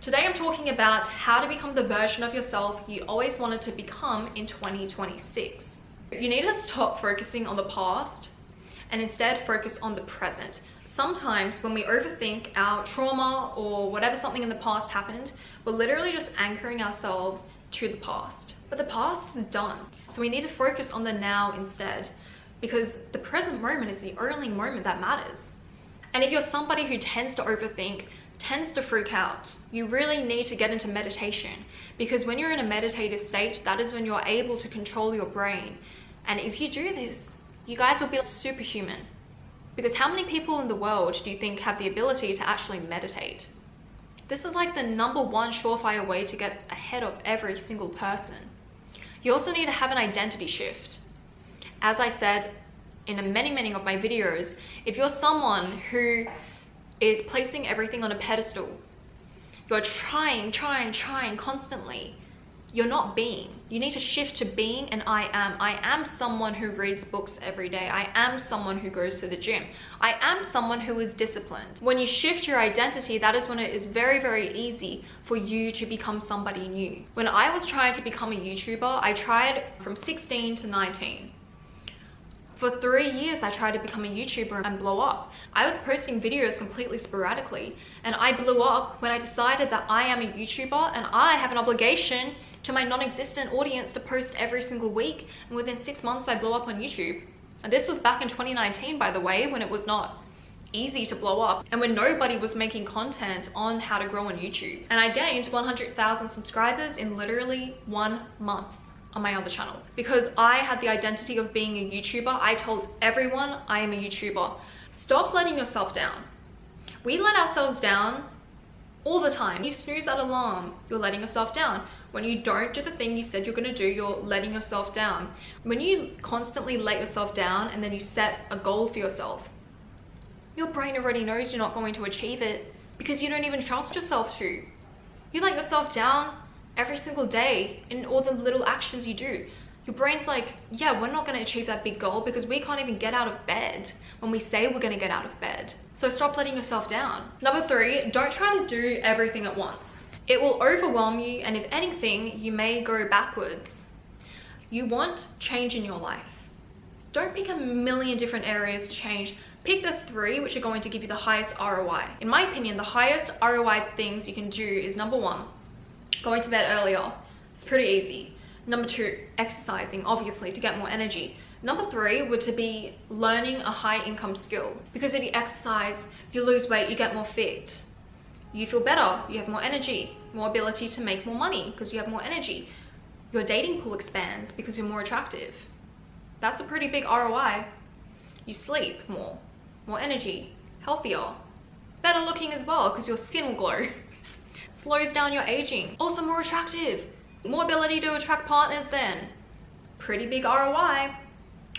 Today I'm talking about how to become the version of yourself you always wanted to become in 2026. You need to stop focusing on the past and instead focus on the present. Sometimes when we overthink our trauma or whatever something in the past happened, we're literally just anchoring ourselves to the past. But the past is done. So we need to focus on the now instead, because the present moment is the only moment that matters. And if you're somebody who tends to overthink, tends to freak out, you really need to get into meditation, because when you're in a meditative state, that is when you're able to control your brain. And if you do this, you guys will be superhuman. Because how many people in the world do you think have the ability to actually meditate? This is like the #1 surefire way to get ahead of every single person. You also need to have an identity shift. As I said in many of my videos, if you're someone who is placing everything on a pedestal, you're trying constantly, you're not being. You need to shift to being an I am someone who reads books every day. I am someone who goes to the gym. I am someone who is disciplined. When you shift your identity, that is when it is very easy for you to become somebody new. When I was trying to become a YouTuber, I tried from 16 to 19. For 3 years, I tried to become a YouTuber and blow up. I was posting videos completely sporadically, and I blew up when I decided that I am a YouTuber and I have an obligation to my non-existent audience to post every single week. And within 6 months, I blew up on YouTube. And this was back in 2019, by the way, when it was not easy to blow up and when nobody was making content on how to grow on YouTube. And I gained 100,000 subscribers in literally 1 month on my other channel, because I had the identity of being a YouTuber. I told everyone I am a YouTuber. Stop letting yourself down. We let ourselves down all the time. You snooze that alarm, you're letting yourself down. When you don't do the thing you said you're gonna do, you're letting yourself down. When you constantly let yourself down and then you set a goal for yourself, your brain already knows you're not going to achieve it because you don't even trust yourself to. You let yourself down every single day in all the little actions you do. Your brain's like, yeah, we're not gonna achieve that big goal because we can't even get out of bed when we say we're gonna get out of bed. So stop letting yourself down. #3, don't try to do everything at once. It will overwhelm you, and if anything, you may go backwards. You want change in your life. Don't pick a million different areas to change. Pick the 3 which are going to give you the highest ROI. In my opinion, the highest ROI things you can do is #1, going to bed earlier. It's pretty easy. #2, exercising, obviously, to get more energy. #3 would to be learning a high income skill, because if you exercise, you lose weight, you get more fit. You feel better, you have more energy, more ability to make more money because you have more energy. Your dating pool expands because you're more attractive. That's a pretty big ROI. You sleep more energy, healthier, better looking as well because your skin will glow. Slows down your aging, also more attractive, more ability to attract partners then. Pretty big ROI.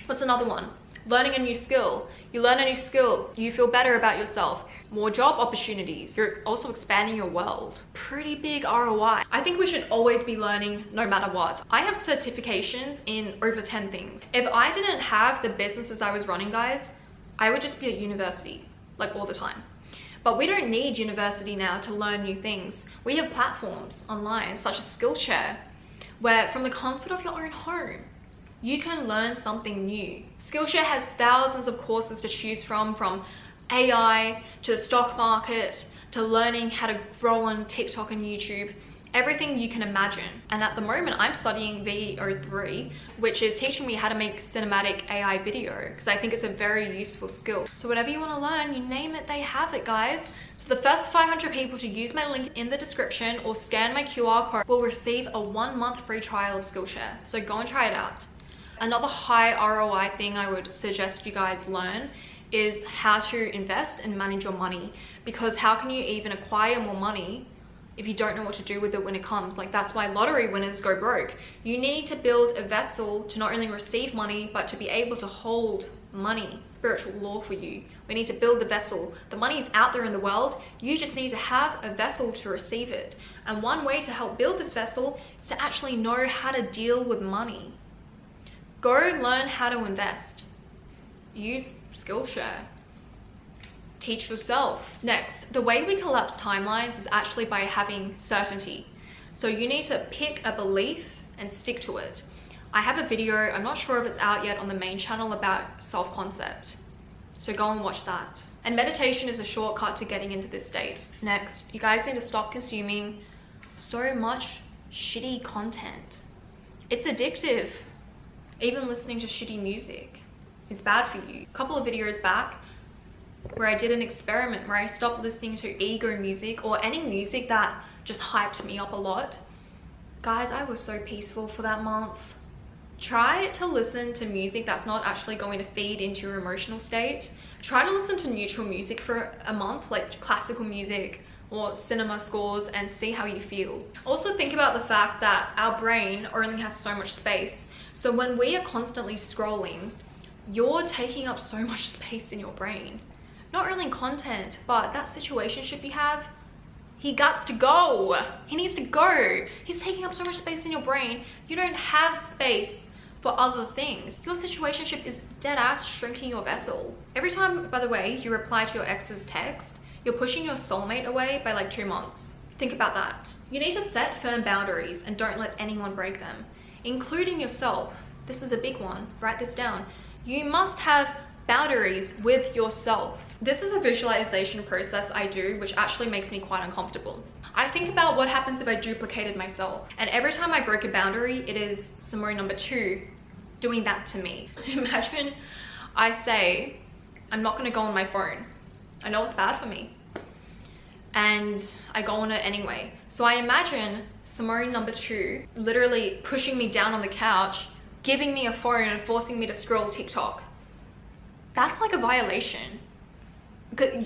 What's another one? Learning a new skill. You learn a new skill, you feel better about yourself, more job opportunities. You're also expanding your world. Pretty big ROI. I think we should always be learning no matter what. I have certifications in over 10 things. If I didn't have the businesses I was running, guys, I would just be at university, like all the time. But we don't need university now to learn new things. We have platforms online, such as Skillshare, where from the comfort of your own home, you can learn something new. Skillshare has thousands of courses to choose from AI to the stock market, to learning how to grow on TikTok and YouTube, everything you can imagine. And at the moment, I'm studying VO3, which is teaching me how to make cinematic AI video, because I think it's a very useful skill. So whatever you want to learn, you name it, they have it, guys. So the first 500 people to use my link in the description or scan my QR code will receive a 1-month free trial of Skillshare. So go and try it out. Another high ROI thing I would suggest you guys learn is how to invest and manage your money, because how can you even acquire more money if you don't know what to do with it when it comes? Like, that's why lottery winners go broke. You need to build a vessel to not only receive money, but to be able to hold money. Spiritual law for you. We need to build the vessel. The money is out there in the world. You just need to have a vessel to receive it. And one way to help build this vessel is to actually know how to deal with money. Go learn how to invest. Use Skillshare. Teach yourself. Next, the way we collapse timelines is actually by having certainty. So you need to pick a belief and stick to it. I have a video, I'm not sure if it's out yet, on the main channel about self-concept. So go and watch that. And meditation is a shortcut to getting into this state. Next, you guys need to stop consuming so much shitty content. It's addictive. Even listening to shitty music is bad for you. A couple of videos back where I did an experiment where I stopped listening to ego music or any music that just hyped me up a lot. Guys, I was so peaceful for that month. Try to listen to music that's not actually going to feed into your emotional state. Try to listen to neutral music for a month, like classical music or cinema scores, and see how you feel. Also think about the fact that our brain only has so much space. So when we are constantly scrolling, you're taking up so much space in your brain. Not only content, but that situationship you have, he got to go. He needs to go. He's taking up so much space in your brain. You don't have space for other things. Your situationship is dead ass shrinking your vessel. Every time, by the way, you reply to your ex's text, you're pushing your soulmate away by like 2 months. Think about that. You need to set firm boundaries and don't let anyone break them, including yourself. This is a big one. Write this down. You must have boundaries with yourself. This is a visualization process I do, which actually makes me quite uncomfortable. I think about what happens if I duplicated myself. And every time I broke a boundary, it is Simone number 2 doing that to me. Imagine I say, I'm not gonna go on my phone. I know it's bad for me. And I go on it anyway. So I imagine Simone number 2 literally pushing me down on the couch, giving me a phone and forcing me to scroll TikTok. That's like a violation.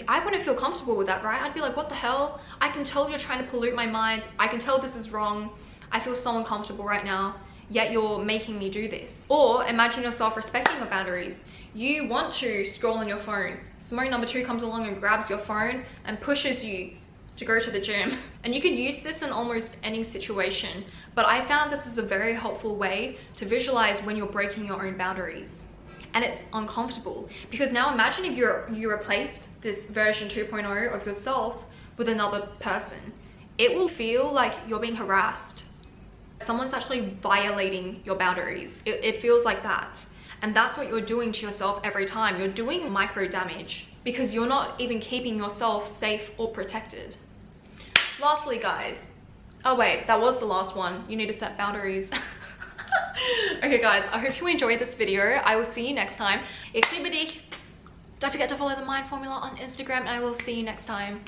I wouldn't feel comfortable with that, right? I'd be like, what the hell? I can tell you're trying to pollute my mind. I can tell this is wrong. I feel so uncomfortable right now, yet you're making me do this. Or imagine yourself respecting your boundaries. You want to scroll on your phone. Simone number 2 comes along and grabs your phone and pushes you to go to the gym. And you can use this in almost any situation, but I found this is a very helpful way to visualize when you're breaking your own boundaries. And it's uncomfortable because now imagine if you replaced this version 2.0 of yourself with another person. It will feel like you're being harassed. Someone's actually violating your boundaries. It feels like that. And that's what you're doing to yourself every time. You're doing micro damage because you're not even keeping yourself safe or protected. Lastly, guys, oh wait, that was the last one. You need to set boundaries. Okay guys, I hope you enjoyed this video. I will see you next time. Don't forget to follow the Mind Formula on Instagram, and I will see you next time.